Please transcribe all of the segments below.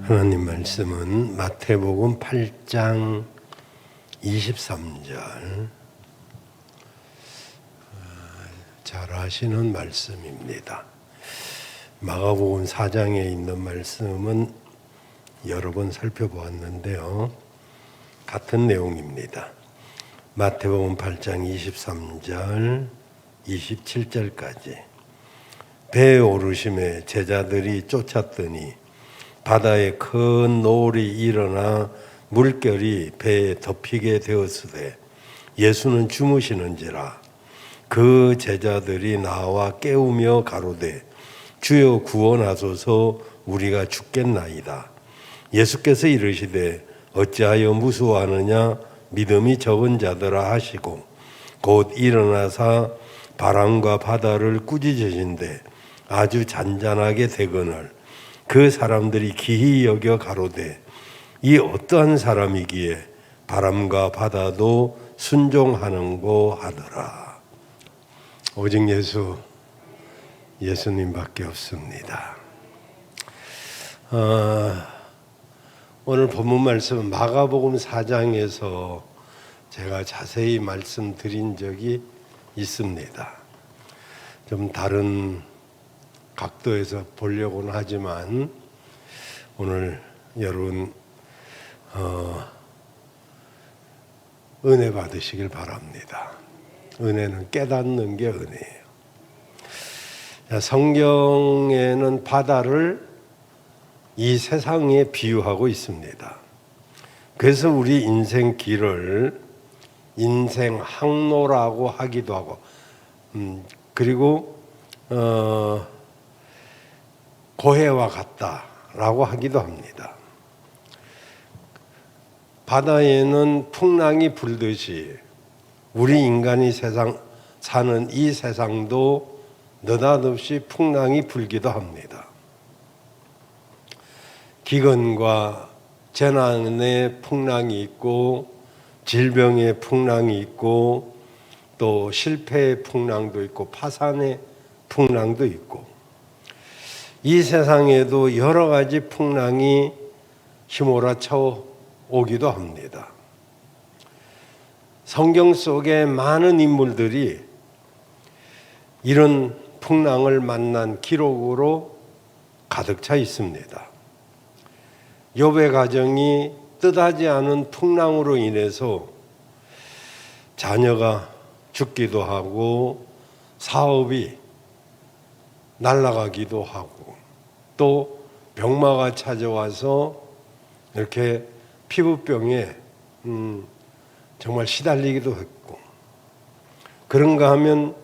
하나님 말씀은 마태복음 8장 23절. 잘 아시는 말씀입니다. 마가복음 4장에 있는 말씀은 여러 번 살펴보았는데요. 같은 내용입니다. 마태복음 8장 23절 27절까지. 배에 오르심에 제자들이 쫓았더니 바다에 큰 노을이 일어나 물결이 배에 덮이게 되었으되 예수는 주무시는지라. 그 제자들이 나와 깨우며 가로되 주여 구원하소서, 우리가 죽겠나이다. 예수께서 이르시되 어찌하여 무수하느냐, 믿음이 적은 자들아 하시고 곧 일어나사 바람과 바다를 꾸짖으신데 아주 잔잔하게 되거늘 그 사람들이 기히 여겨 가로되 이 어떠한 사람이기에 바람과 바다도 순종하는고 하더라. 오직 예수님밖에 없습니다. 오늘 본문 말씀은 마가복음 4장에서 제가 자세히 말씀드린 적이 있습니다. 좀 다른 각도에서 보려고는 하지만 오늘 여러분 은혜 받으시길 바랍니다. 은혜는 깨닫는 게 은혜예요. 성경에는 바다를 이 세상에 비유하고 있습니다. 그래서 우리 인생 길을 인생 항로라고 하기도 하고, 그리고 고해와 같다라고 하기도 합니다. 바다에는 풍랑이 불듯이 우리 인간이 사는 이 세상도 느닷없이 풍랑이 불기도 합니다. 기근과 재난의 풍랑이 있고, 질병의 풍랑이 있고, 또 실패의 풍랑도 있고, 파산의 풍랑도 있고, 이 세상에도 여러 가지 풍랑이 휘몰아쳐 오기도 합니다. 성경 속에 많은 인물들이 이런 풍랑을 만난 기록으로 가득 차 있습니다. 욥의 가정이 뜻하지 않은 풍랑으로 인해서 자녀가 죽기도 하고 사업이 날아가기도 하고 또 병마가 찾아와서 이렇게 피부병에 정말 시달리기도 했고, 그런가 하면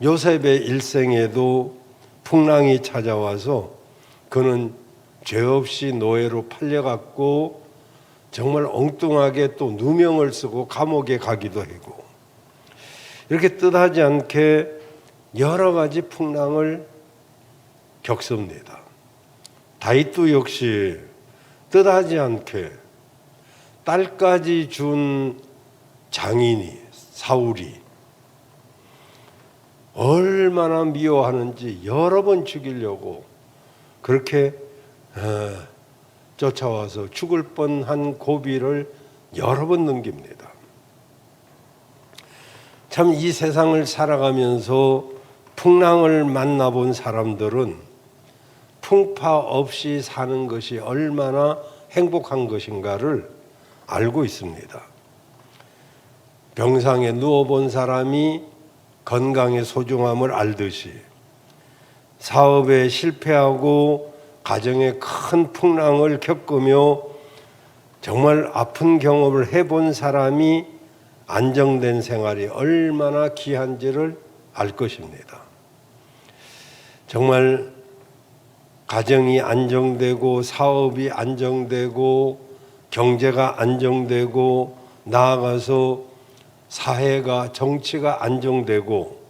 요셉의 일생에도 풍랑이 찾아와서 그는 죄 없이 노예로 팔려갔고 정말 엉뚱하게 또 누명을 쓰고 감옥에 가기도 하고, 이렇게 뜻하지 않게 여러 가지 풍랑을 겪습니다. 다윗도 역시 뜻하지 않게 딸까지 준 장인이 사울이 얼마나 미워하는지 여러 번 죽이려고 그렇게 쫓아와서 죽을 뻔한 고비를 여러 번 넘깁니다. 참 이 세상을 살아가면서 풍랑을 만나본 사람들은 풍파 없이 사는 것이 얼마나 행복한 것인가를 알고 있습니다. 병상에 누워본 사람이 건강의 소중함을 알듯이 사업에 실패하고 가정에 큰 풍랑을 겪으며 정말 아픈 경험을 해본 사람이 안정된 생활이 얼마나 귀한지를 알 것입니다. 정말 가정이 안정되고 사업이 안정되고 경제가 안정되고 나아가서 사회가 정치가 안정되고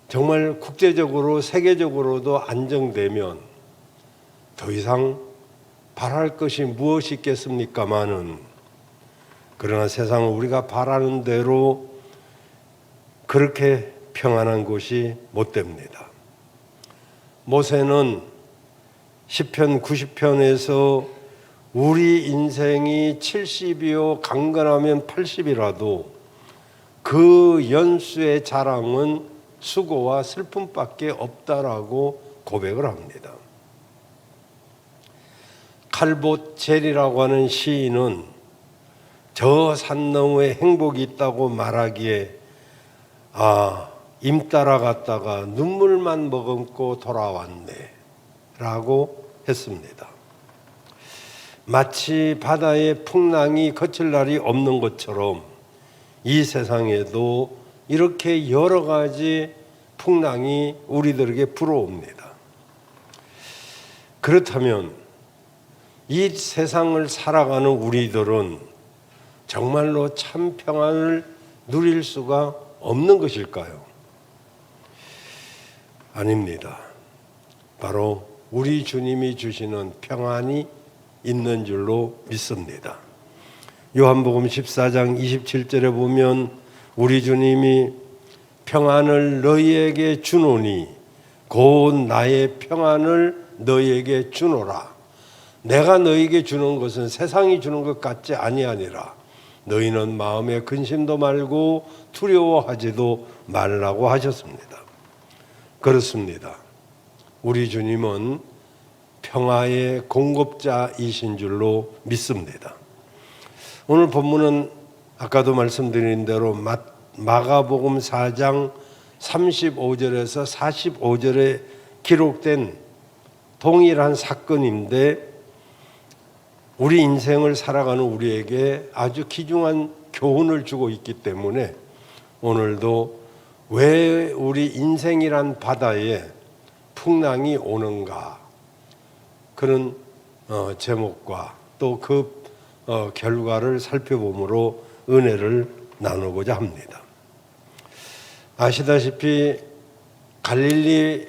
정말 국제적으로 세계적으로도 안정되면 더 이상 바랄 것이 무엇이 있겠습니까마는, 그러나 세상은 우리가 바라는 대로 그렇게 평안한 곳이 못 됩니다. 모세는 시편 90편에서 우리 인생이 70이요 강건하면 80이라도 그 연수의 자랑은 수고와 슬픔밖에 없다라고 고백을 합니다. 칼봇젤이라고 하는 시인은 저 산 너머에 행복이 있다고 말하기에 임 따라갔다가 눈물만 머금고 돌아왔네 라고 했습니다. 마치 바다의 풍랑이 거칠 날이 없는 것처럼 이 세상에도 이렇게 여러 가지 풍랑이 우리들에게 불어옵니다. 그렇다면 이 세상을 살아가는 우리들은 정말로 참 평안을 누릴 수가 없는 것일까요? 아닙니다. 바로 우리 주님이 주시는 평안이 있는 줄로 믿습니다. 요한복음 14장 27절에 보면 우리 주님이 평안을 너희에게 주노니 곧 나의 평안을 너희에게 주노라. 내가 너희에게 주는 것은 세상이 주는 것 같지 아니하니라. 너희는 마음에 근심도 말고 두려워하지도 말라고 하셨습니다. 그렇습니다. 우리 주님은 평화의 공급자이신 줄로 믿습니다. 오늘 본문은 아까도 말씀드린 대로 마가복음 4장 35절에서 45절에 기록된 동일한 사건인데 우리 인생을 살아가는 우리에게 아주 귀중한 교훈을 주고 있기 때문에 오늘도 왜 우리 인생이란 바다에 풍랑이 오는가 그런 제목과 또 그 결과를 살펴보므로 은혜를 나누고자 합니다. 아시다시피 갈릴리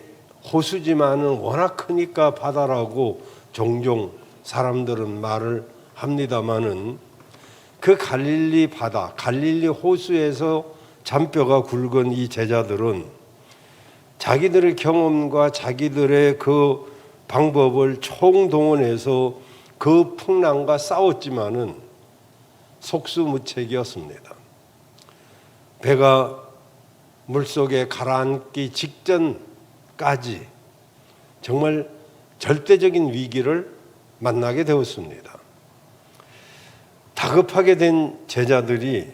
호수지만은 워낙 크니까 바다라고 종종 사람들은 말을 합니다마는 그 갈릴리 바다, 갈릴리 호수에서 잔뼈가 굵은 이 제자들은 자기들의 경험과 자기들의 그 방법을 총동원해서 그 풍랑과 싸웠지만은 속수무책이었습니다. 배가 물속에 가라앉기 직전까지 정말 절대적인 위기를 만나게 되었습니다. 다급하게 된 제자들이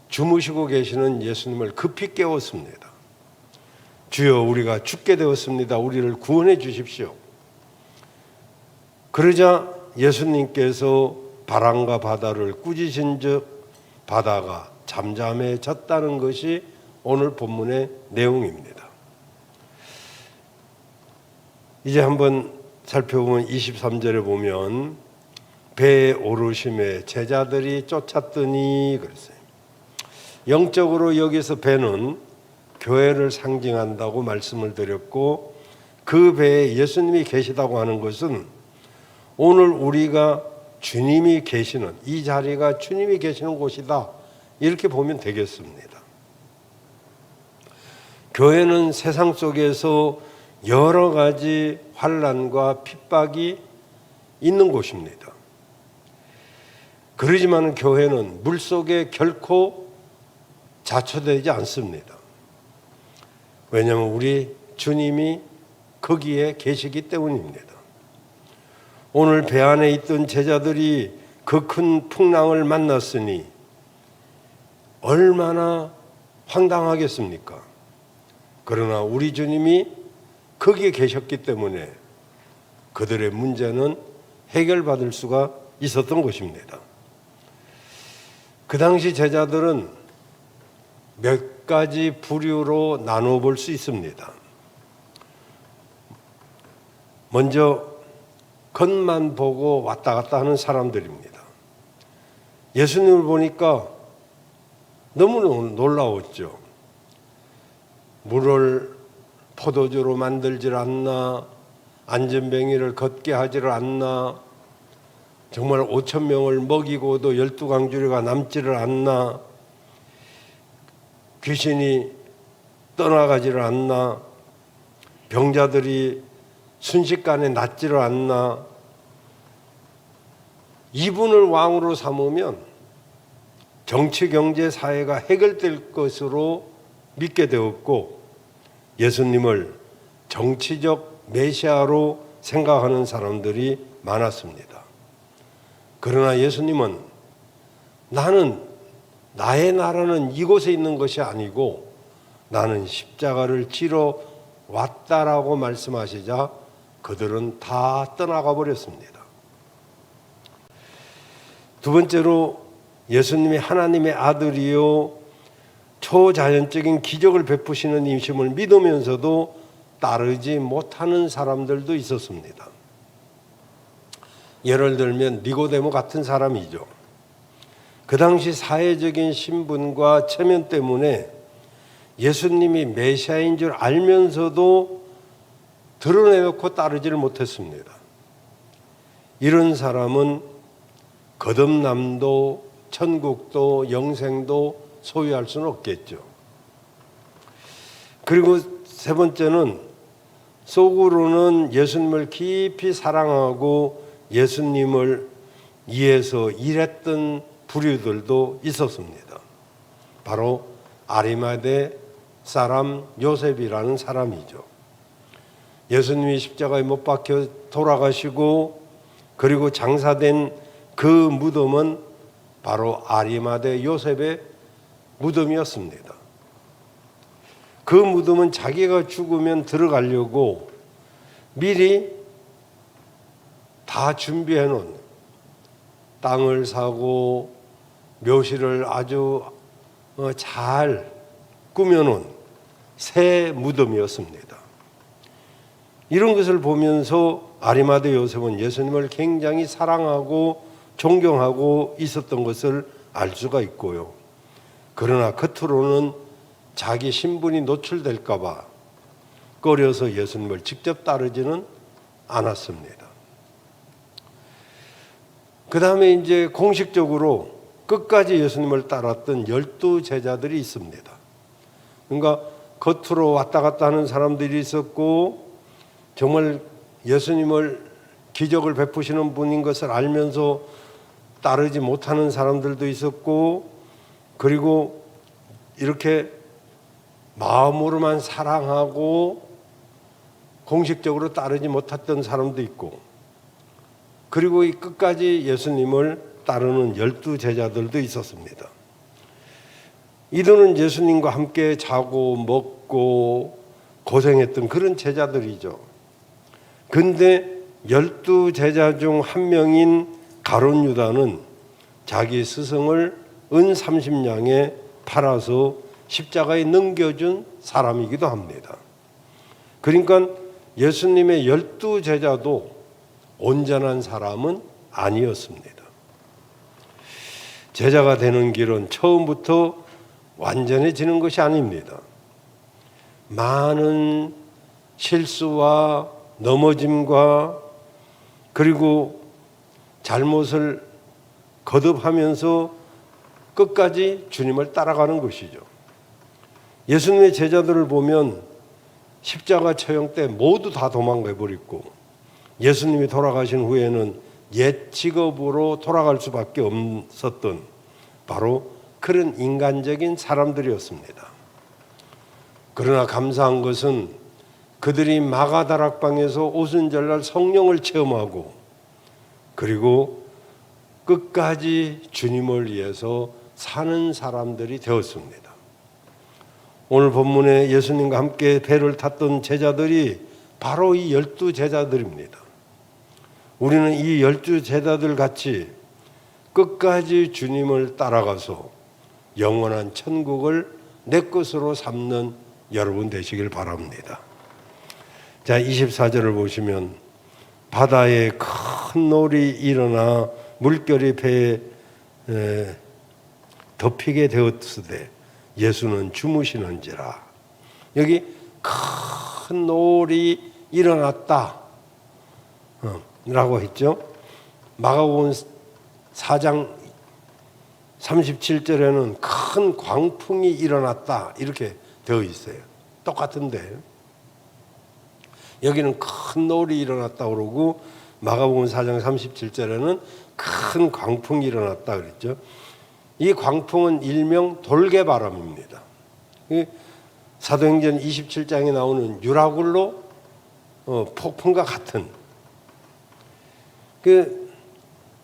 주무시고 계시는 예수님을 급히 깨웠습니다. 주여, 우리가 죽게 되었습니다. 우리를 구원해 주십시오. 그러자 예수님께서 바람과 바다를 꾸짖은즉 바다가 잠잠해졌다는 것이 오늘 본문의 내용입니다. 이제 한번 살펴보면 23절에 보면 배에 오르심에 제자들이 쫓았더니 그랬어요. 영적으로 여기서 배는 교회를 상징한다고 말씀을 드렸고 그 배에 예수님이 계시다고 하는 것은 오늘 우리가 주님이 계시는 이 자리가 주님이 계시는 곳이다 이렇게 보면 되겠습니다. 교회는 세상 속에서 여러 가지 환난과 핍박이 있는 곳입니다. 그러지만 교회는 물속에 결코 자초되지 않습니다. 왜냐하면 우리 주님이 거기에 계시기 때문입니다. 오늘 배 안에 있던 제자들이 그 큰 풍랑을 만났으니 얼마나 황당하겠습니까? 그러나 우리 주님이 거기에 계셨기 때문에 그들의 문제는 해결받을 수가 있었던 것입니다. 그 당시 제자들은 몇 가지 부류로 나눠 볼 수 있습니다. 먼저 겉만 보고 왔다 갔다 하는 사람들입니다. 예수님을 보니까 너무 놀라웠죠. 물을 포도주로 만들질 않나, 안전뱅이를 걷게 하지를 않나, 정말 5천 명을 먹이고도 12강주리가 남지를 않나, 귀신이 떠나가지를 않나, 병자들이 순식간에 낫지를 않나, 이분을 왕으로 삼으면 정치, 경제, 사회가 해결될 것으로 믿게 되었고 예수님을 정치적 메시아로 생각하는 사람들이 많았습니다. 그러나 예수님은 나의 나라는 이곳에 있는 것이 아니고 나는 십자가를 지러 왔다라고 말씀하시자 그들은 다 떠나가 버렸습니다. 두 번째로 예수님이 하나님의 아들이요 초자연적인 기적을 베푸시는 이심을 믿으면서도 따르지 못하는 사람들도 있었습니다. 예를 들면 니고데모 같은 사람이죠. 그 당시 사회적인 신분과 체면 때문에 예수님이 메시아인 줄 알면서도 드러내놓고 따르지를 못했습니다. 이런 사람은 거듭남도 천국도 영생도 소유할 수는 없겠죠. 그리고 세 번째는 속으로는 예수님을 깊이 사랑하고 예수님을 위해서 일했던 부류들도 있었습니다. 바로 아리마대 사람 요셉이라는 사람이죠. 예수님이 십자가에 못 박혀 돌아가시고 그리고 장사된 그 무덤은 바로 아리마대 요셉의 무덤이었습니다. 그 무덤은 자기가 죽으면 들어가려고 미리 다 준비해 놓은 땅을 사고 묘실을 아주 잘 꾸며놓은 새 무덤이었습니다. 이런 것을 보면서 아리마대 요셉은 예수님을 굉장히 사랑하고 존경하고 있었던 것을 알 수가 있고요. 그러나 겉으로는 자기 신분이 노출될까 봐 꺼려서 예수님을 직접 따르지는 않았습니다. 그 다음에 이제 공식적으로 끝까지 예수님을 따랐던 12 제자들이 있습니다. 그러니까 겉으로 왔다 갔다 하는 사람들이 있었고 정말 예수님을 기적을 베푸시는 분인 것을 알면서 따르지 못하는 사람들도 있었고 그리고 이렇게 마음으로만 사랑하고 공식적으로 따르지 못했던 사람도 있고 그리고 이 끝까지 예수님을 따르는 12 제자들도 있었습니다. 이들은 예수님과 함께 자고 먹고 고생했던 그런 제자들이죠. 근데 12 제자 중 한 명인 가룟 유다는 자기 스승을 은 30냥에 팔아서 십자가에 넘겨준 사람이기도 합니다. 그러니까 예수님의 12 제자도 온전한 사람은 아니었습니다. 제자가 되는 길은 처음부터 완전해지는 것이 아닙니다. 많은 실수와 넘어짐과 그리고 잘못을 거듭하면서 끝까지 주님을 따라가는 것이죠. 예수님의 제자들을 보면 십자가 처형 때 모두 다 도망가 버렸고 예수님이 돌아가신 후에는 옛 직업으로 돌아갈 수밖에 없었던 바로 그런 인간적인 사람들이었습니다. 그러나 감사한 것은 그들이 마가다락방에서 오순절날 성령을 체험하고 그리고 끝까지 주님을 위해서 사는 사람들이 되었습니다. 오늘 본문에 예수님과 함께 배를 탔던 제자들이 바로 이 12 제자들입니다. 우리는 이 12 제자들 같이 끝까지 주님을 따라가서 영원한 천국을 내 것으로 삼는 여러분 되시길 바랍니다. 자, 24절을 보시면 바다에 큰 놀이 일어나 물결이 배에 덮이게 되었으되 예수는 주무시는지라. 여기 큰 놀이 일어났다 라고 했죠. 마가복음 4장 37절에는 큰 광풍이 일어났다 이렇게 되어 있어요. 똑같은데 여기는 큰 놀이 일어났다 그러고 마가복음 4장 37절에는 큰 광풍이 일어났다 그랬죠. 이 광풍은 일명 돌개바람입니다. 사도행전 27장에 나오는 유라굴로 폭풍과 같은,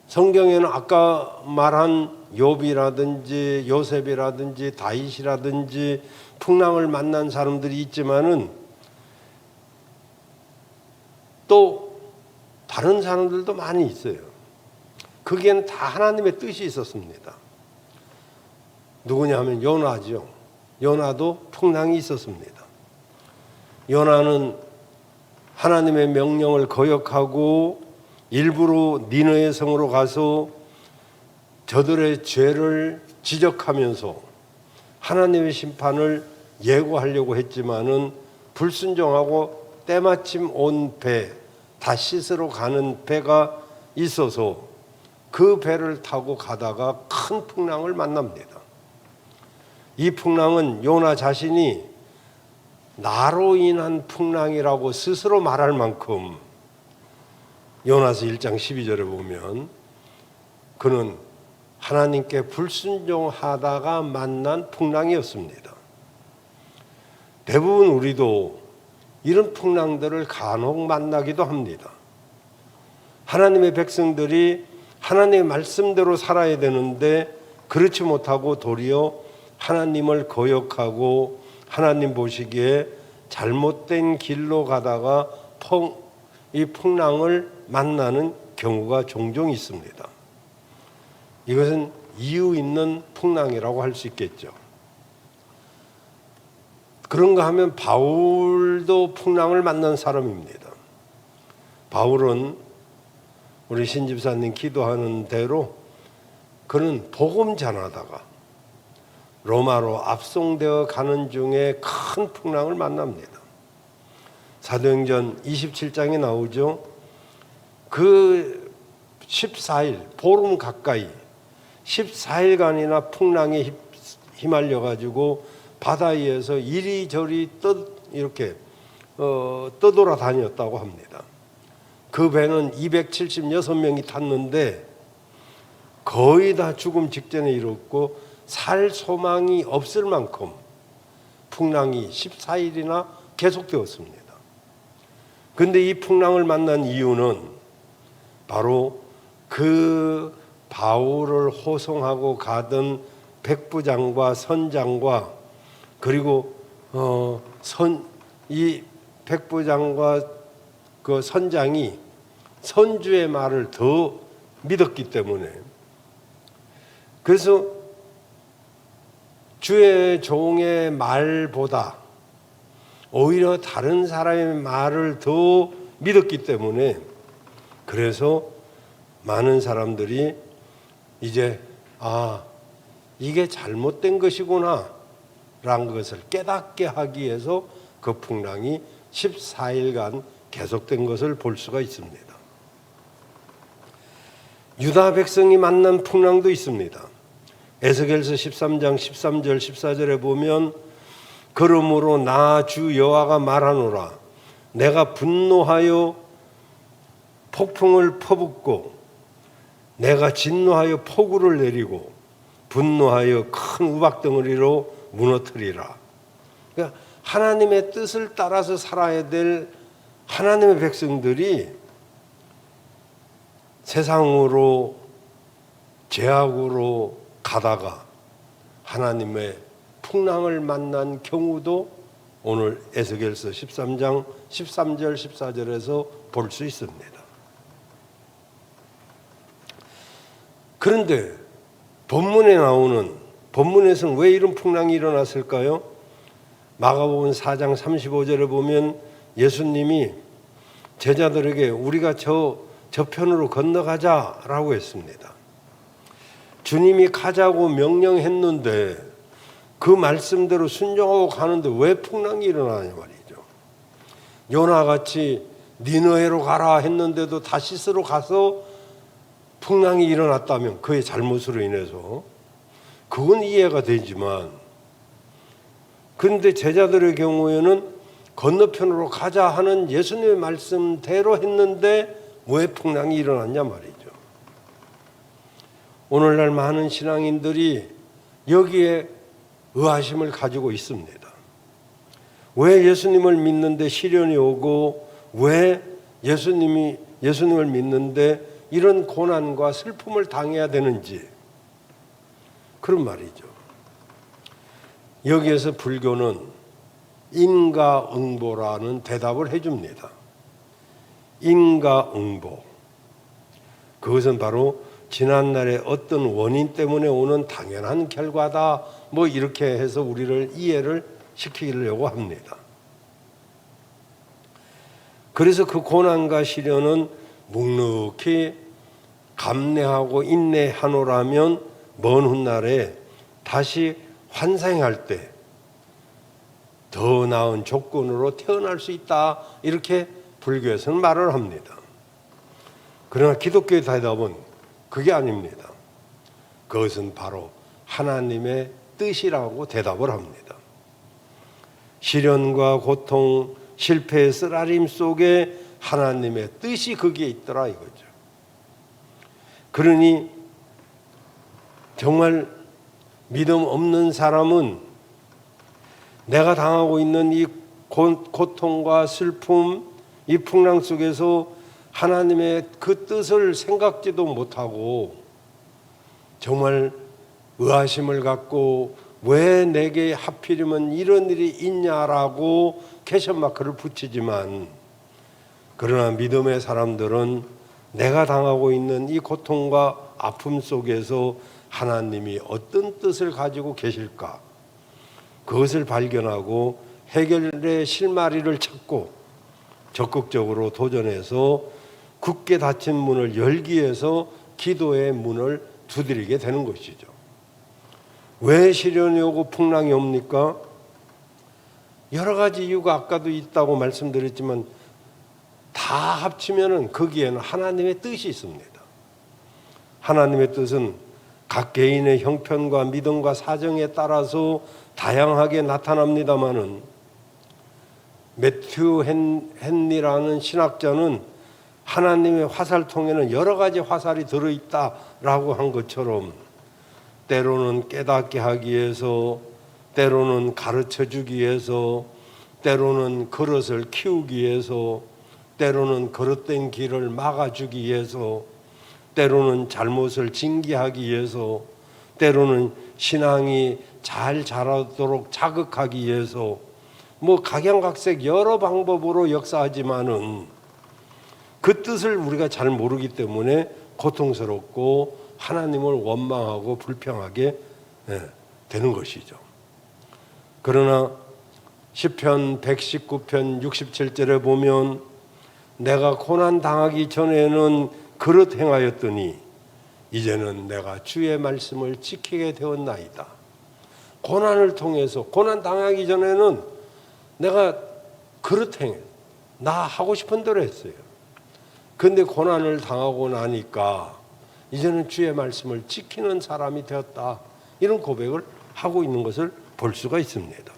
성경에는 아까 말한 욥이라든지 요셉이라든지 다윗이라든지 풍랑을 만난 사람들이 있지만은 또 다른 사람들도 많이 있어요. 거기에는 다 하나님의 뜻이 있었습니다. 누구냐 하면 요나죠. 요나도 풍랑이 있었습니다. 요나는 하나님의 명령을 거역하고 일부러 니느웨 성으로 가서 저들의 죄를 지적하면서 하나님의 심판을 예고하려고 했지만은 불순종하고 때마침 온 배, 다시스로 가는 배가 있어서 그 배를 타고 가다가 큰 풍랑을 만납니다. 이 풍랑은 요나 자신이 나로 인한 풍랑이라고 스스로 말할 만큼, 요나서 1장 12절에 보면 그는 하나님께 불순종하다가 만난 풍랑이었습니다. 대부분 우리도 이런 풍랑들을 간혹 만나기도 합니다. 하나님의 백성들이 하나님의 말씀대로 살아야 되는데 그렇지 못하고 도리어 하나님을 거역하고 하나님 보시기에 잘못된 길로 가다가 이 풍랑을 만나는 경우가 종종 있습니다. 이것은 이유 있는 풍랑이라고 할 수 있겠죠. 그런가 하면 바울도 풍랑을 만난 사람입니다. 바울은 우리 신집사님 기도하는 대로 그는 복음 전하다가 로마로 압송되어 가는 중에 큰 풍랑을 만납니다. 사도행전 27장에 나오죠. 그 14일, 보름 가까이 14일간이나 풍랑에 휘말려가지고 바다 위에서 이리저리 이렇게 떠돌아 다녔다고 합니다. 그 배는 276명이 탔는데 거의 다 죽음 직전에 이르렀고 살 소망이 없을 만큼 풍랑이 14일이나 계속되었습니다. 그런데 이 풍랑을 만난 이유는 바로 그 바울을 호송하고 가던 백부장과 선장과 그리고 이 백부장과 그 선장이 선주의 말을 더 믿었기 때문에, 그래서 주의 종의 말보다 오히려 다른 사람의 말을 더 믿었기 때문에, 그래서 많은 사람들이 이제 이게 잘못된 것이구나 라는 것을 깨닫게 하기 위해서 그 풍랑이 14일간 계속된 것을 볼 수가 있습니다. 유다 백성이 만난 풍랑도 있습니다. 에스겔서 13장 13절 14절에 보면 그러므로 나 주 여호와가 말하노라 내가 분노하여 폭풍을 퍼붓고 내가 진노하여 폭우를 내리고 분노하여 큰 우박덩어리로 무너뜨리라. 그러니까 하나님의 뜻을 따라서 살아야 될 하나님의 백성들이 세상으로 죄악으로 가다가 하나님의 풍랑을 만난 경우도 오늘 에스겔서 13장 13절 14절에서 볼 수 있습니다. 그런데 본문에서는 왜 이런 풍랑이 일어났을까요? 마가복음 4장 35절에 보면 예수님이 제자들에게 우리가 저 편으로 건너가자라고 했습니다. 주님이 가자고 명령했는데 그 말씀대로 순종하고 가는데 왜 풍랑이 일어나냐 말이죠. 요나같이 니느웨로 가라 했는데도 다시스로 가서 풍랑이 일어났다면 그의 잘못으로 인해서 그건 이해가 되지만, 그런데 제자들의 경우에는 건너편으로 가자 하는 예수님의 말씀대로 했는데 왜 풍랑이 일어났냐 말이죠. 오늘날 많은 신앙인들이 여기에 의아심을 가지고 있습니다. 왜 예수님을 믿는데 시련이 오고 왜 예수님을 믿는데 이런 고난과 슬픔을 당해야 되는지 그런 말이죠. 여기에서 불교는 인과응보라는 대답을 해줍니다. 인과응보. 그것은 바로 지난날의 어떤 원인 때문에 오는 당연한 결과다. 뭐 이렇게 해서 우리를 이해를 시키려고 합니다. 그래서 그 고난과 시련은 묵묵히 감내하고 인내하노라면 먼 훗날에 다시 환생할 때 더 나은 조건으로 태어날 수 있다. 이렇게 불교에서는 말을 합니다. 그러나 기독교의 대답은 그게 아닙니다. 그것은 바로 하나님의 뜻이라고 대답을 합니다. 시련과 고통, 실패의 쓰라림 속에 하나님의 뜻이 거기에 있더라 이거죠. 그러니 정말 믿음 없는 사람은 내가 당하고 있는 이 고통과 슬픔, 이 풍랑 속에서 하나님의 그 뜻을 생각지도 못하고 정말 의아심을 갖고 왜 내게 하필이면 이런 일이 있냐라고 퀘션마크를 붙이지만 그러나 믿음의 사람들은 내가 당하고 있는 이 고통과 아픔 속에서 하나님이 어떤 뜻을 가지고 계실까? 그것을 발견하고 해결의 실마리를 찾고 적극적으로 도전해서 굳게 닫힌 문을 열기 위해서 기도의 문을 두드리게 되는 것이죠. 왜 시련이 오고 풍랑이 옵니까? 여러 가지 이유가 아까도 있다고 말씀드렸지만 다 합치면은 거기에는 하나님의 뜻이 있습니다. 하나님의 뜻은 각 개인의 형편과 믿음과 사정에 따라서 다양하게 나타납니다마는 매튜 헨리라는 신학자는 하나님의 화살통에는 여러 가지 화살이 들어있다라고 한 것처럼 때로는 깨닫게 하기 위해서, 때로는 가르쳐주기 위해서, 때로는 그릇을 키우기 위해서, 때로는 그릇된 길을 막아주기 위해서, 때로는 잘못을 징계하기 위해서, 때로는 신앙이 잘 자라도록 자극하기 위해서 뭐 각양각색 여러 방법으로 역사하지만은 그 뜻을 우리가 잘 모르기 때문에 고통스럽고 하나님을 원망하고 불평하게 되는 것이죠. 그러나 시편 119편 67절에 보면 내가 고난 당하기 전에는 그릇 행하였더니 이제는 내가 주의 말씀을 지키게 되었나이다. 고난을 통해서 고난 당하기 전에는 내가 그릇 행해 나 하고 싶은 대로 했어요. 그런데 고난을 당하고 나니까 이제는 주의 말씀을 지키는 사람이 되었다. 이런 고백을 하고 있는 것을 볼 수가 있습니다.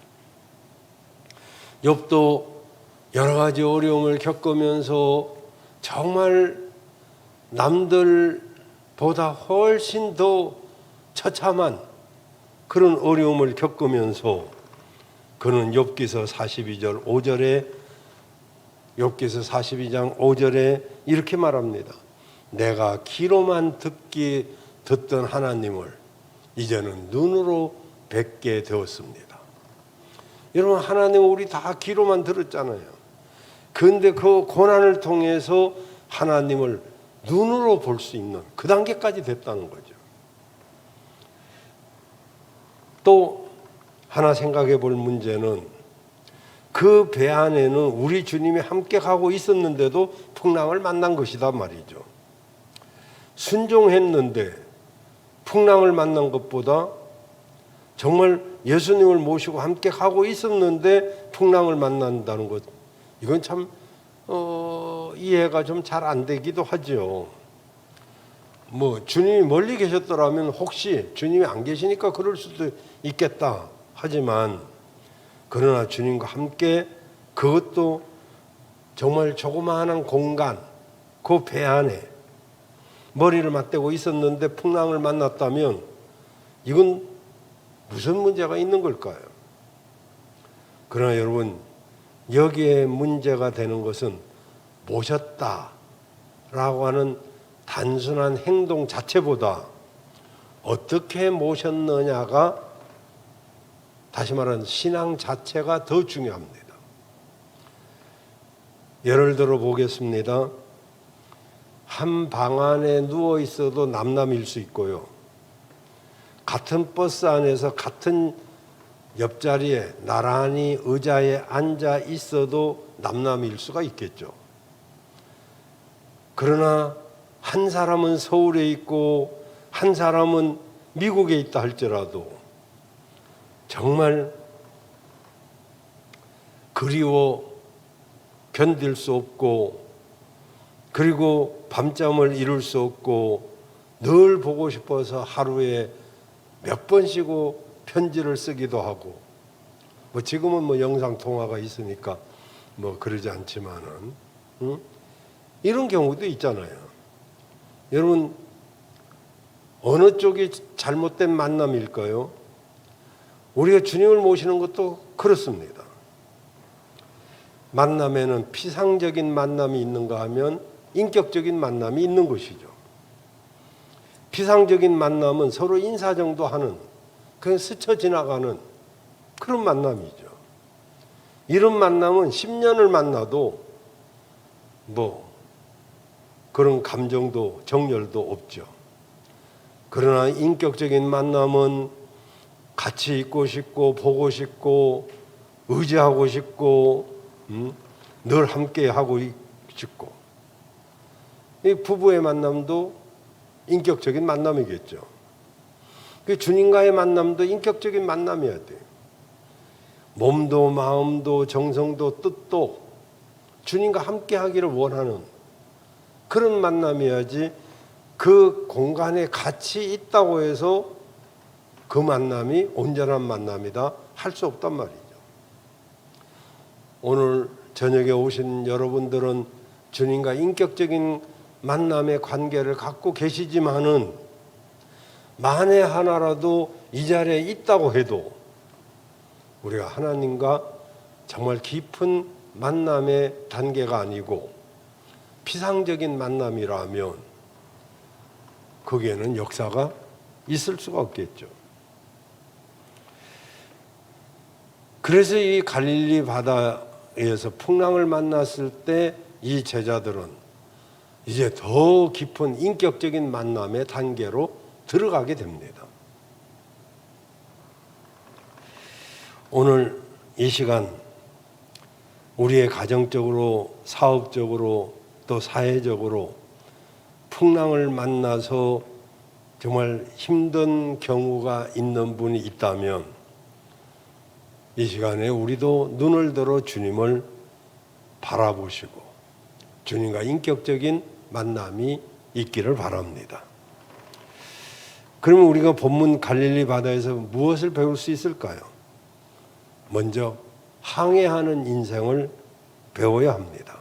욥도 여러 가지 어려움을 겪으면서 정말 남들보다 훨씬 더 처참한 그런 어려움을 겪으면서 그는 욥기서 42절 5절에 욥기서 42장 5절에 이렇게 말합니다. 내가 귀로만 듣던 하나님을 이제는 눈으로 뵙게 되었습니다. 여러분, 하나님 우리 다 귀로만 들었잖아요. 그런데 그 고난을 통해서 하나님을 눈으로 볼 수 있는 그 단계까지 됐다는 거죠. 또 하나 생각해 볼 문제는 그 배 안에는 우리 주님이 함께 가고 있었는데도 풍랑을 만난 것이다 말이죠. 순종했는데 풍랑을 만난 것보다 정말 예수님을 모시고 함께 가고 있었는데 풍랑을 만난다는 것, 이건 참 이해가 좀 잘 안 되기도 하죠. 뭐 주님이 멀리 계셨더라면 혹시 주님이 안 계시니까 그럴 수도 있겠다 하지만 그러나 주님과 함께 그것도 정말 조그마한 공간, 그 배 안에 머리를 맞대고 있었는데 풍랑을 만났다면 이건 무슨 문제가 있는 걸까요? 그러나 여러분, 여기에 문제가 되는 것은 모셨다라고 하는 단순한 행동 자체보다 어떻게 모셨느냐가, 다시 말하는 신앙 자체가 더 중요합니다. 예를 들어 보겠습니다. 한 방 안에 누워 있어도 남남일 수 있고요. 같은 버스 안에서 같은 옆자리에 나란히 의자에 앉아 있어도 남남일 수가 있겠죠. 그러나 한 사람은 서울에 있고 한 사람은 미국에 있다 할지라도 정말 그리워 견딜 수 없고, 그리고 밤잠을 이룰 수 없고, 늘 보고 싶어서 하루에 몇 번씩고 편지를 쓰기도 하고, 뭐 지금은 영상 통화가 있으니까 그러지 않지만은, 이런 경우도 있잖아요. 여러분, 어느 쪽이 잘못된 만남일까요? 우리가 주님을 모시는 것도 그렇습니다. 만남에는 피상적인 만남이 있는가 하면 인격적인 만남이 있는 것이죠. 피상적인 만남은 서로 인사 정도 하는, 그냥 스쳐 지나가는 그런 만남이죠. 이런 만남은 10년을 만나도 그런 감정도 정열도 없죠. 그러나 인격적인 만남은 같이 있고 싶고 보고 싶고 의지하고 싶고 늘 함께 하고 싶고, 이 부부의 만남도 인격적인 만남이겠죠. 주님과의 만남도 인격적인 만남이어야 돼요. 몸도 마음도 정성도 뜻도 주님과 함께 하기를 원하는 그런 만남이어야지, 그 공간에 같이 있다고 해서 그 만남이 온전한 만남이다 할 수 없단 말이죠. 오늘 저녁에 오신 여러분들은 주님과 인격적인 만남의 관계를 갖고 계시지만은, 만에 하나라도 이 자리에 있다고 해도 우리가 하나님과 정말 깊은 만남의 단계가 아니고 피상적인 만남이라면 거기에는 역사가 있을 수가 없겠죠. 그래서 이 갈릴리 바다에서 풍랑을 만났을 때 이 제자들은 이제 더 깊은 인격적인 만남의 단계로 들어가게 됩니다. 오늘 이 시간 우리의 가정적으로, 사업적으로, 또 사회적으로 풍랑을 만나서 정말 힘든 경우가 있는 분이 있다면, 이 시간에 우리도 눈을 들어 주님을 바라보시고 주님과 인격적인 만남이 있기를 바랍니다. 그러면 우리가 본문 갈릴리 바다에서 무엇을 배울 수 있을까요? 먼저 항해하는 인생을 배워야 합니다.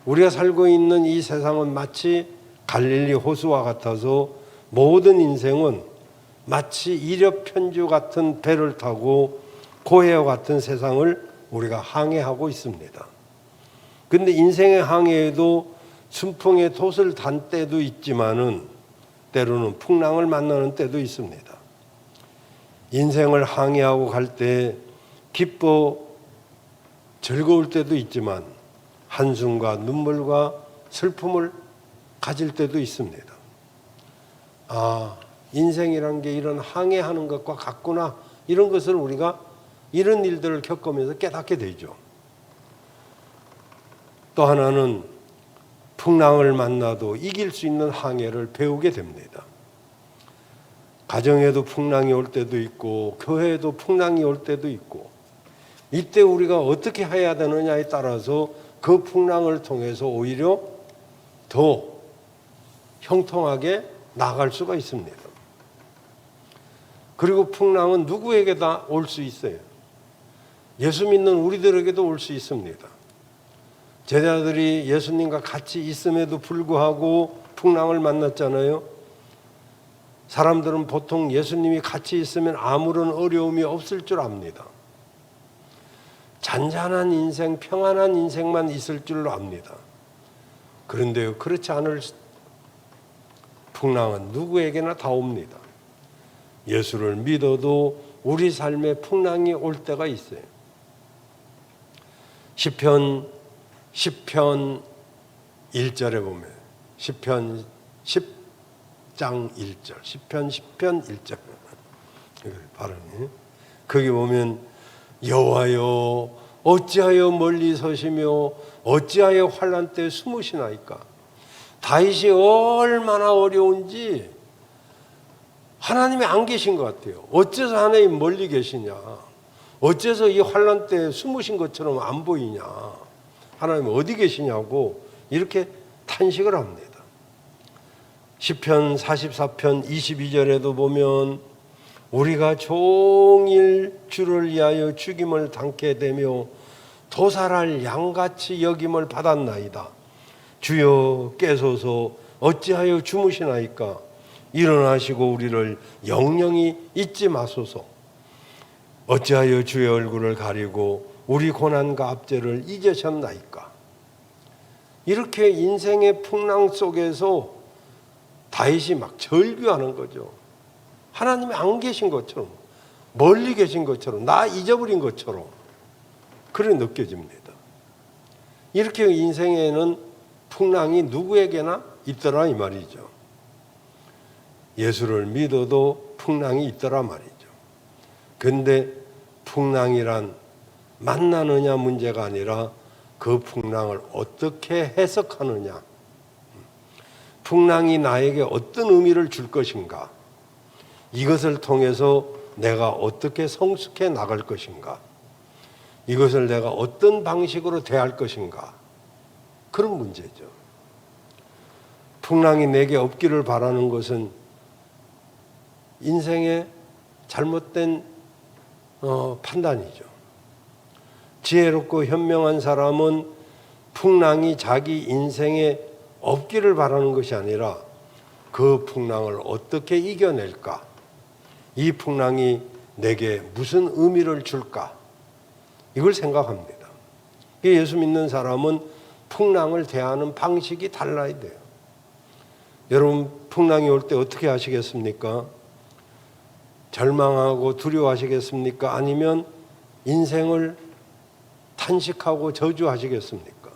우리가 살고 있는 이 세상은 마치 갈릴리 호수와 같아서 모든 인생은 마치 이력편주 같은 배를 타고 고해와 같은 세상을 우리가 항해하고 있습니다. 그런데 인생의 항해에도 순풍의 돛을 단 때도 있지만은 때로는 풍랑을 만나는 때도 있습니다. 인생을 항해하고 갈 때 기뻐 즐거울 때도 있지만 한숨과 눈물과 슬픔을 가질 때도 있습니다. 아, 인생이란 게 이런 항해하는 것과 같구나, 이런 것을 우리가 이런 일들을 겪으면서 깨닫게 되죠. 또 하나는 풍랑을 만나도 이길 수 있는 항해를 배우게 됩니다. 가정에도 풍랑이 올 때도 있고 교회에도 풍랑이 올 때도 있고, 이때 우리가 어떻게 해야 되느냐에 따라서 그 풍랑을 통해서 오히려 더 형통하게 나아갈 수가 있습니다. 그리고 풍랑은 누구에게 다 올 수 있어요. 예수 믿는 우리들에게도 올 수 있습니다. 제자들이 예수님과 같이 있음에도 불구하고 풍랑을 만났잖아요. 사람들은 보통 예수님이 같이 있으면 아무런 어려움이 없을 줄 압니다. 잔잔한 인생, 평안한 인생만 있을 줄로 압니다. 그런데요, 그렇지 않을 풍랑은 누구에게나 다 옵니다. 예수를 믿어도 우리 삶에 풍랑이 올 때가 있어요. 시편 1절에 보면 시편 10장 1절, 시편 10편 1절 이걸 발음이 거기 보면 여호와여 어찌하여 멀리 서시며 어찌하여 환난 때 숨으시나이까. 다윗이 얼마나 어려운지 하나님이 안 계신 것 같아요. 어째서 하나님 멀리 계시냐, 어째서 이 환난 때 숨으신 것처럼 안 보이냐, 하나님 어디 계시냐고 이렇게 탄식을 합니다. 시편 44편 22절에도 보면 우리가 종일 주를 위하여 죽임을 당케 되며 도살할 양같이 여김을 받았나이다. 주여 깨소서 어찌하여 주무시나이까. 일어나시고 우리를 영영히 잊지 마소서. 어찌하여 주의 얼굴을 가리고 우리 고난과 압제를 잊으셨나이까. 이렇게 인생의 풍랑 속에서 다윗이 막 절규하는 거죠. 하나님이 안 계신 것처럼, 멀리 계신 것처럼, 나 잊어버린 것처럼 그렇게 느껴집니다. 이렇게 인생에는 풍랑이 누구에게나 있더라 이 말이죠. 예수를 믿어도 풍랑이 있더라 말이죠. 그런데 풍랑이란 만나느냐 문제가 아니라 그 풍랑을 어떻게 해석하느냐, 풍랑이 나에게 어떤 의미를 줄 것인가, 이것을 통해서 내가 어떻게 성숙해 나갈 것인가, 이것을 내가 어떤 방식으로 대할 것인가, 그런 문제죠. 풍랑이 내게 없기를 바라는 것은 인생의 잘못된 판단이죠. 지혜롭고 현명한 사람은 풍랑이 자기 인생에 없기를 바라는 것이 아니라 그 풍랑을 어떻게 이겨낼까, 이 풍랑이 내게 무슨 의미를 줄까, 이걸 생각합니다. 예수 믿는 사람은 풍랑을 대하는 방식이 달라야 돼요. 여러분, 풍랑이 올 때 어떻게 하시겠습니까? 절망하고 두려워하시겠습니까? 아니면 인생을 탄식하고 저주하시겠습니까?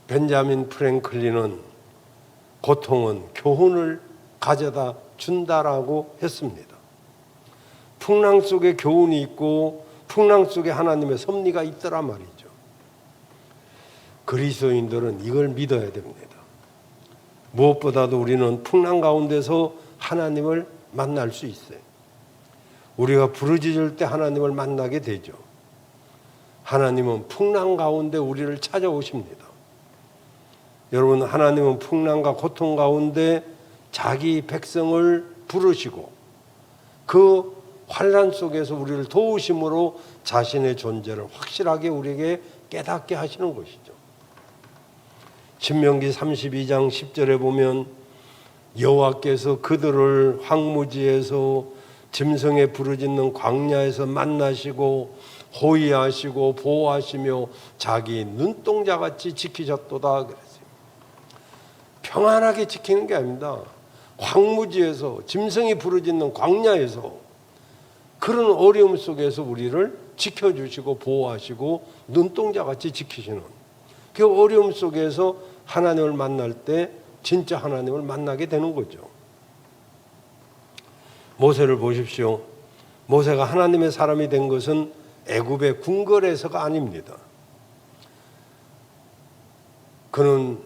벤자민 프랭클린은 고통은 교훈을 가져다 준다라고 했습니다. 풍랑 속에 교훈이 있고 풍랑 속에 하나님의 섭리가 있더라 말이죠. 그리스도인들은 이걸 믿어야 됩니다. 무엇보다도 우리는 풍랑 가운데서 하나님을 만날 수 있어요. 우리가 부르짖을 때 하나님을 만나게 되죠. 하나님은 풍랑 가운데 우리를 찾아오십니다. 여러분, 하나님은 풍랑과 고통 가운데 자기 백성을 부르시고 그 환난 속에서 우리를 도우심으로 자신의 존재를 확실하게 우리에게 깨닫게 하시는 것이죠. 신명기 32장 10절에 보면 여호와께서 그들을 황무지에서 짐승에 부르짖는 광야에서 만나시고 호위하시고 보호하시며 자기 눈동자같이 지키셨도다 그랬어요. 평안하게 지키는 게 아닙니다. 황무지에서 짐승이 부르짖는 광야에서 그런 어려움 속에서 우리를 지켜주시고 보호하시고 눈동자같이 지키시는, 그 어려움 속에서 하나님을 만날 때 진짜 하나님을 만나게 되는 거죠. 모세를 보십시오. 모세가 하나님의 사람이 된 것은 애굽의 궁궐에서가 아닙니다. 그는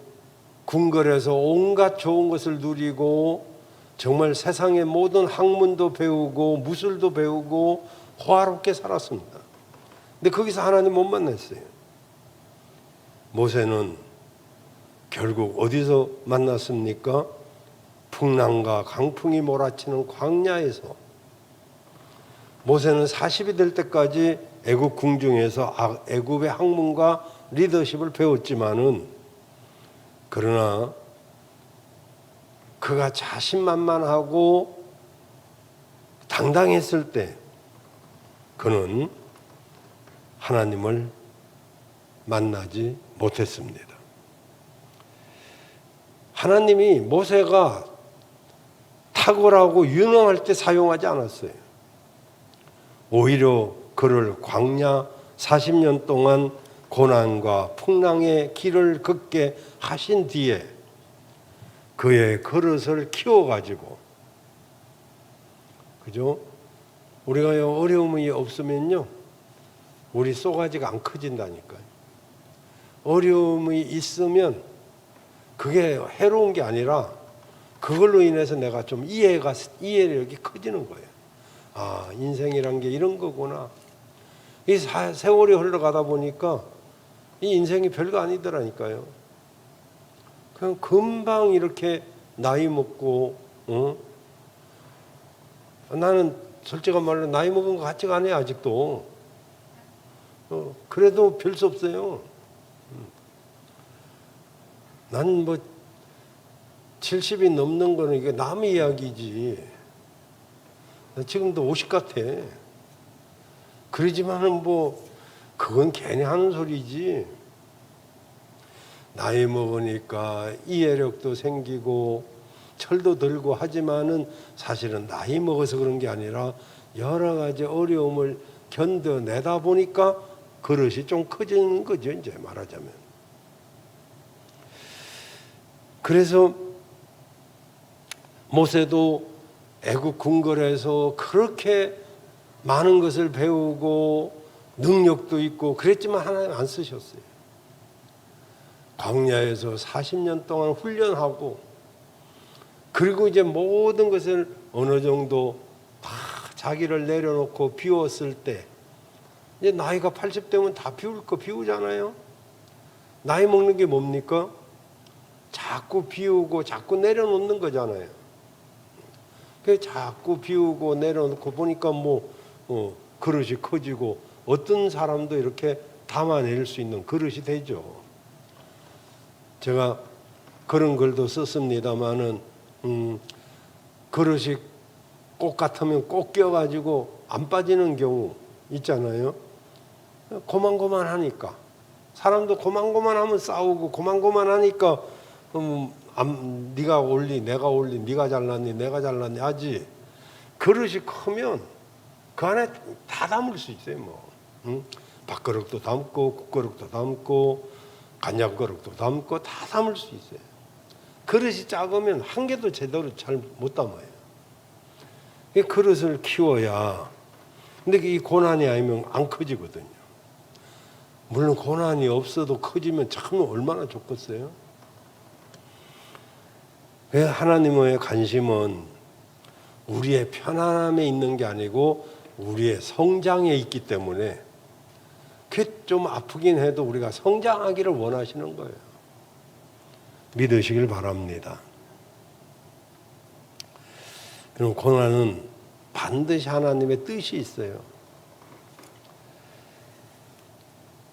궁궐에서 온갖 좋은 것을 누리고 정말 세상의 모든 학문도 배우고 무술도 배우고 호화롭게 살았습니다. 근데 거기서 하나님 못 만났어요. 모세는 결국 어디서 만났습니까? 풍랑과 강풍이 몰아치는 광야에서. 모세는 40이 될 때까지 애굽 궁중에서 애굽의 학문과 리더십을 배웠지만은, 그러나 그가 자신만만하고 당당했을 때 그는 하나님을 만나지 못했습니다. 하나님이 모세가 탁월하고 유능할 때 사용하지 않았어요. 오히려 그를 광야 40년 동안 고난과 풍랑의 길을 걷게 하신 뒤에 그의 그릇을 키워가지고, 그죠? 우리가 어려움이 없으면요, 우리 쏘가지가 안 커진다니까요. 어려움이 있으면 그게 해로운 게 아니라 그걸로 인해서 내가 좀 이해력이 커지는 거예요. 아, 인생이란 게 이런 거구나. 이 세월이 흘러가다 보니까 이 인생이 별거 아니더라니까요. 그냥 금방 이렇게 나이 먹고, 나는 솔직한 말로 나이 먹은 것 같지가 않아요, 아직도. 그래도 별 수 없어요. 난 뭐 70이 넘는 거는 이게 남의 이야기지. 나 지금도 50 같아. 그러지만은 뭐 그건 괜히 하는 소리지. 나이 먹으니까 이해력도 생기고 철도 들고 하지만은 사실은 나이 먹어서 그런 게 아니라 여러 가지 어려움을 견뎌내다 보니까 그릇이 좀 커지는 거죠, 이제 말하자면. 그래서 모세도 애굽 궁궐에서 그렇게 많은 것을 배우고 능력도 있고 그랬지만 하나님 안 쓰셨어요. 광야에서 40년 동안 훈련하고, 그리고 이제 모든 것을 어느 정도 다 자기를 내려놓고 비웠을 때, 이제 나이가 80대면 다 비울 거 비우잖아요. 나이 먹는 게 뭡니까? 자꾸 비우고 자꾸 내려놓는 거잖아요. 그 자꾸 비우고 내려놓고 보니까 그릇이 커지고 어떤 사람도 이렇게 담아낼 수 있는 그릇이 되죠. 제가 그런 글도 썼습니다마는 그릇이 꽃 같으면 꼭 껴가지고 안 빠지는 경우 있잖아요. 고만고만하니까, 사람도 고만고만하면 싸우고 고만고만하니까 네가 올리 내가 올리, 네가 잘났니 내가 잘났니 하지. 그릇이 크면 그 안에 다 담을 수 있어요. 밥그릇도 담고 국그릇도 담고 간장그릇도 담고 다 담을 수 있어요. 그릇이 작으면 한 개도 제대로 잘 못 담아요. 그릇을 키워야. 근데 이 고난이 아니면 안 커지거든요. 물론 고난이 없어도 커지면 참 얼마나 좋겠어요. 하나님의 관심은 우리의 편안함에 있는 게 아니고 우리의 성장에 있기 때문에, 그게 좀 아프긴 해도 우리가 성장하기를 원하시는 거예요. 믿으시길 바랍니다. 그럼 고난은 반드시 하나님의 뜻이 있어요.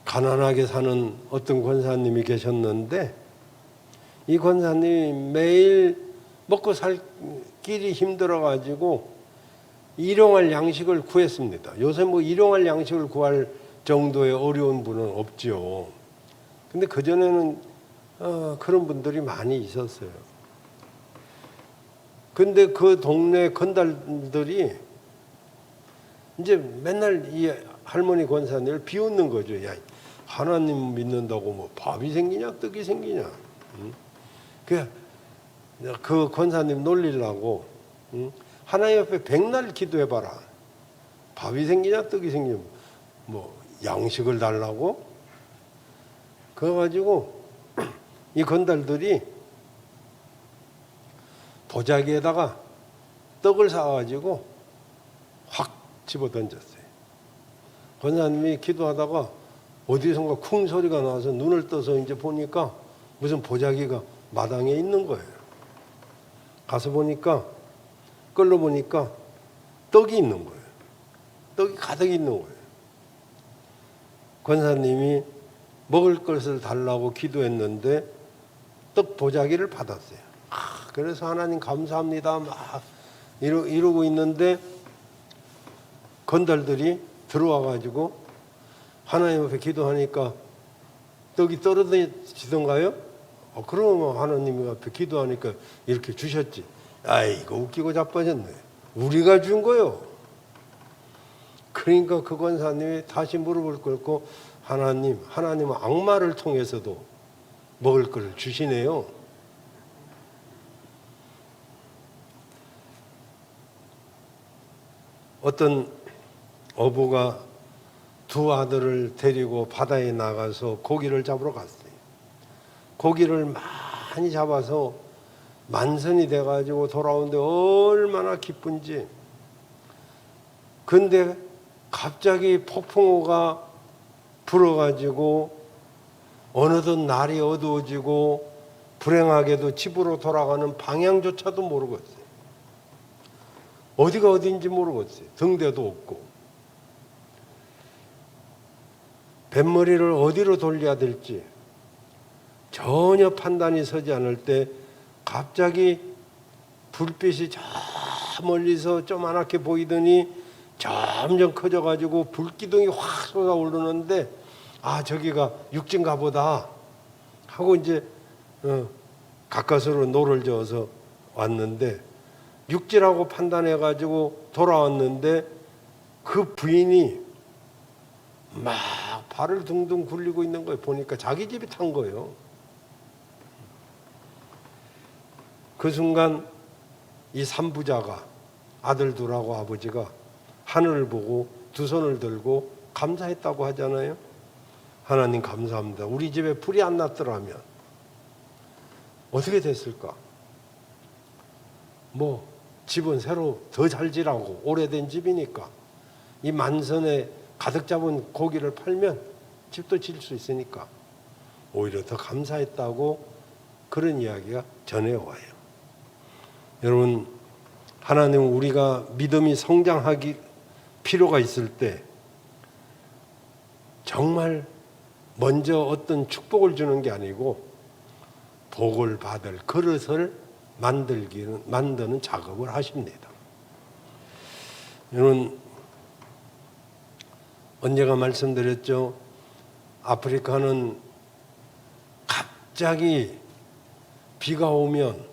가난하게 사는 어떤 권사님이 계셨는데, 이 권사님이 매일 먹고 살 길이 힘들어가지고 일용할 양식을 구했습니다. 요새 일용할 양식을 구할 정도의 어려운 분은 없죠. 근데 그전에는 그런 분들이 많이 있었어요. 근데 그 동네 건달들이 이제 맨날 이 할머니 권사님을 비웃는 거죠. 야, 하나님 믿는다고 밥이 생기냐 떡이 생기냐. 그 권사님 놀리려고 하나님 앞에 백날 기도해봐라. 밥이 생기냐 떡이 생기냐, 양식을 달라고. 그래가지고 이 건달들이 도자기에다가 떡을 사가지고 확 집어 던졌어요. 권사님이 기도하다가 어디선가 쿵 소리가 나서 눈을 떠서 이제 보니까 무슨 보자기가 마당에 있는 거예요. 가서 보니까, 끌러 보니까 떡이 있는 거예요. 떡이 가득 있는 거예요. 권사님이 먹을 것을 달라고 기도했는데 떡 보자기를 받았어요. 그래서 하나님 감사합니다 막 이러고 있는데 건달들이 들어와 가지고 하나님 앞에 기도하니까 떡이 떨어지던가요? 그러면 하나님 앞에 기도하니까 이렇게 주셨지. 아이고 웃기고 자빠졌네. 우리가 준 거요. 그러니까 그 권사님이 다시 무릎을 꿇고 하나님은 악마를 통해서도 먹을 것을 주시네요. 어떤 어부가 두 아들을 데리고 바다에 나가서 고기를 잡으러 갔어요. 고기를 많이 잡아서 만선이 돼가지고 돌아오는데 얼마나 기쁜지. 근데 갑자기 폭풍우가 불어가지고 어느덧 날이 어두워지고 불행하게도 집으로 돌아가는 방향조차도 모르겠어요. 어디가 어디인지 모르겠어요. 등대도 없고. 뱃머리를 어디로 돌려야 될지 전혀 판단이 서지 않을 때 갑자기 불빛이 저 멀리서 조그맣게 보이더니 점점 커져가지고 불기둥이 확 솟아오르는데 저기가 육지인가 보다 하고 이제 가까스로 노를 저어서 왔는데 육지라고 판단해가지고 돌아왔는데 그 부인이 막 발을 둥둥 굴리고 있는 거예요. 보니까 자기 집이 탄 거예요. 그 순간 이 삼부자가 아들 둘하고 아버지가 하늘을 보고 두 손을 들고 감사했다고 하잖아요. 하나님 감사합니다. 우리 집에 불이 안 났더라면 어떻게 됐을까? 집은 새로 더 잘 지라고 오래된 집이니까 이 만선에 가득 잡은 고기를 팔면 집도 질 수 있으니까 오히려 더 감사했다고 그런 이야기가 전해와요. 여러분, 하나님은 우리가 믿음이 성장하기 필요가 있을 때 정말 먼저 어떤 축복을 주는 게 아니고 복을 받을 그릇을 만드는 작업을 하십니다. 여러분, 언제가 말씀드렸죠? 아프리카는 갑자기 비가 오면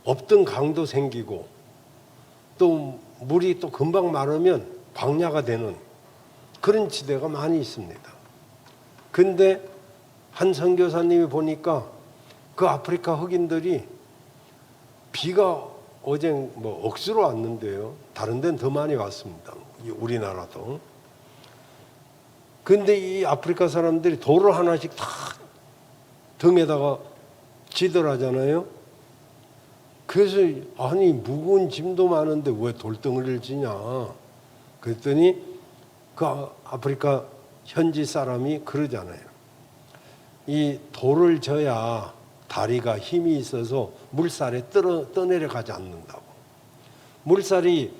없던 강도 생기고 또 물이 또 금방 마르면 광야가 되는 그런 지대가 많이 있습니다. 근데 한 선교사님이 보니까 그 아프리카 흑인들이 비가 어제 억수로 왔는데요. 다른 데는 더 많이 왔습니다. 우리나라도. 근데 이 아프리카 사람들이 돌을 하나씩 다 등에다가 지더라잖아요. 그래서 무거운 짐도 많은데 왜 돌덩이를 지냐. 그랬더니 그 아프리카 현지 사람이 그러잖아요. 이 돌을 져야 다리가 힘이 있어서 물살에 떠내려가지 않는다고. 물살이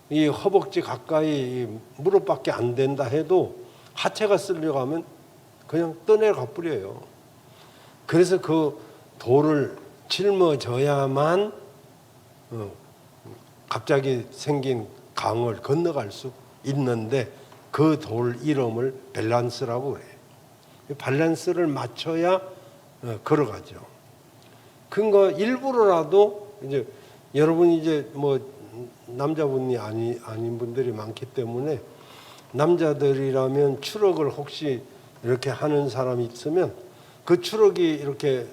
이 허벅지 가까이 무릎밖에 안 된다 해도 하체가 쓸려가면 그냥 떠내려가 버려요. 그래서 그 돌을 짊어져야만 갑자기 생긴 강을 건너갈 수 있는데 그 돌 이름을 밸런스라고 그래요. 밸런스를 맞춰야 걸어가죠. 그거 일부러라도 이제 여러분이 이제 남자분이 아닌 분들이 많기 때문에 남자들이라면 추럭을 혹시 이렇게 하는 사람이 있으면 그 추럭이 이렇게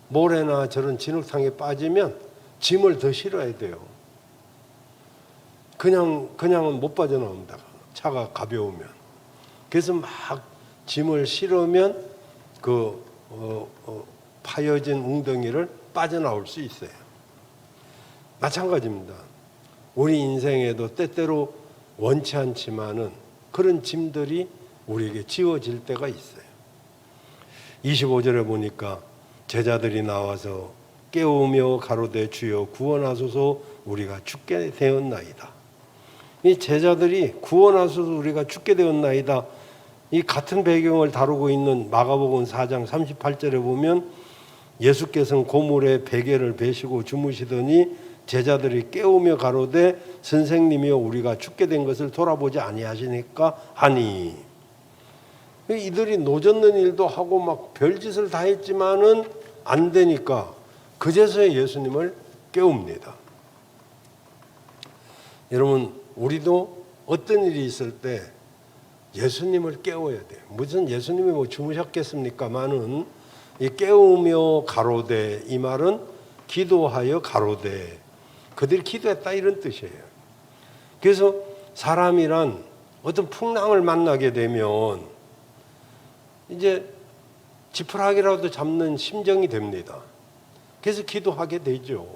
모래나 저런 진흙탕에 빠지면 짐을 더 실어야 돼요. 그냥은 못 빠져나옵니다. 차가 가벼우면. 그래서 막 짐을 실으면 그 파여진 웅덩이를 빠져나올 수 있어요. 마찬가지입니다. 우리 인생에도 때때로 원치 않지만은 그런 짐들이 우리에게 지워질 때가 있어요. 25절에 보니까 제자들이 나와서 깨우며 가로되 주여 구원하소서 우리가 죽게 되었나이다. 이 제자들이 구원하소서 우리가 죽게 되었나이다. 이 같은 배경을 다루고 있는 마가복음 4장 38절에 보면 예수께서는 고물에 베개를 베시고 주무시더니 제자들이 깨우며 가로되 선생님이여 우리가 죽게 된 것을 돌아보지 아니하시니까 하니. 이들이 노젓는 일도 하고 막 별짓을 다 했지만은 안 되니까 그제서야 예수님을 깨웁니다. 여러분, 우리도 어떤 일이 있을 때 예수님을 깨워야 돼요. 무슨 예수님이 뭐 주무셨겠습니까마는 이 깨우며 가로되, 이 말은 기도하여 가로되, 그들이 기도했다 이런 뜻이에요. 그래서 사람이란 어떤 풍랑을 만나게 되면 이제 지푸라기라도 잡는 심정이 됩니다. 그래서 기도하게 되죠.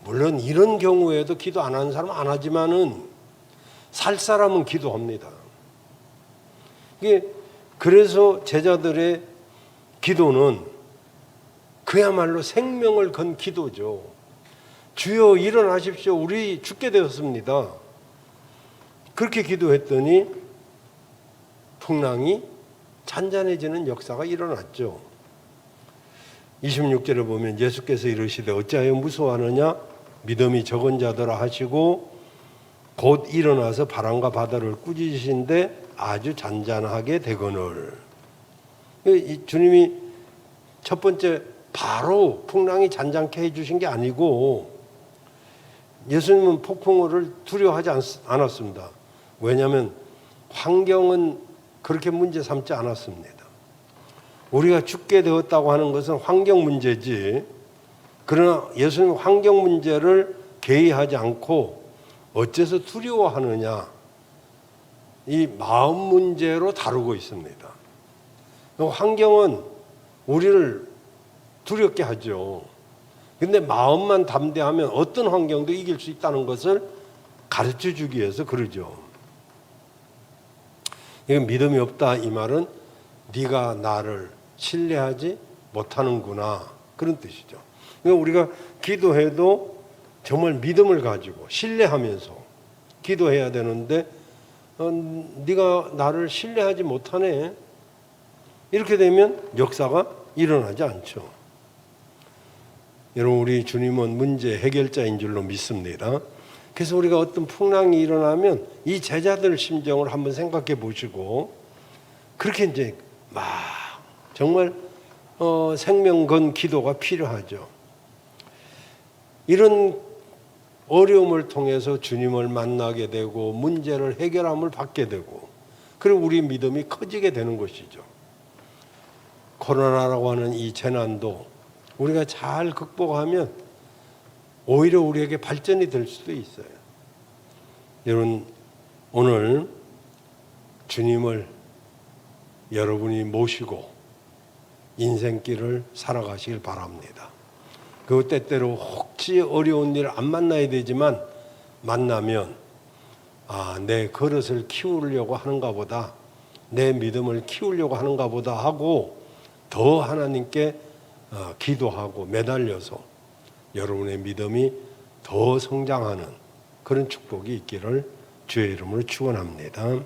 물론 이런 경우에도 기도 안 하는 사람은 안 하지만은 살 사람은 기도합니다. 그래서 제자들의 기도는 그야말로 생명을 건 기도죠. 주여 일어나십시오. 우리 죽게 되었습니다. 그렇게 기도했더니 풍랑이 잔잔해지는 역사가 일어났죠. 26절에 보면 예수께서 이르시되 어찌하여 무서워하느냐 믿음이 적은 자들아 하시고 곧 일어나서 바람과 바다를 꾸짖으신데 아주 잔잔하게 되거늘. 주님이 첫 번째 바로 풍랑이 잔잔케 해주신 게 아니고 예수님은 폭풍우를 두려워하지 않았습니다. 왜냐하면 환경은 그렇게 문제 삼지 않았습니다. 우리가 죽게 되었다고 하는 것은 환경 문제지, 그러나 예수님은 환경 문제를 개의하지 않고 어째서 두려워하느냐, 이 마음 문제로 다루고 있습니다. 환경은 우리를 두렵게 하죠. 그런데 마음만 담대하면 어떤 환경도 이길 수 있다는 것을 가르쳐 주기 위해서 그러죠. 이건 믿음이 없다 이 말은 네가 나를 신뢰하지 못하는구나 그런 뜻이죠. 그러니까 우리가 기도해도 정말 믿음을 가지고 신뢰하면서 기도해야 되는데 네가 나를 신뢰하지 못하네, 이렇게 되면 역사가 일어나지 않죠. 여러분, 우리 주님은 문제 해결자인 줄로 믿습니다. 그래서 우리가 어떤 풍랑이 일어나면 이 제자들 심정을 한번 생각해 보시고 그렇게 이제 막 정말 생명 건 기도가 필요하죠. 이런 어려움을 통해서 주님을 만나게 되고 문제를 해결함을 받게 되고 그리고 우리 믿음이 커지게 되는 것이죠. 코로나라고 하는 이 재난도 우리가 잘 극복하면 오히려 우리에게 발전이 될 수도 있어요. 여러분, 오늘 주님을 여러분이 모시고 인생길을 살아가시길 바랍니다. 그 때때로 혹시 어려운 일 안 만나야 되지만 만나면 내 그릇을 키우려고 하는가 보다, 내 믿음을 키우려고 하는가 보다 하고 더 하나님께 기도하고 매달려서 여러분의 믿음이 더 성장하는 그런 축복이 있기를 주의 이름으로 축원합니다.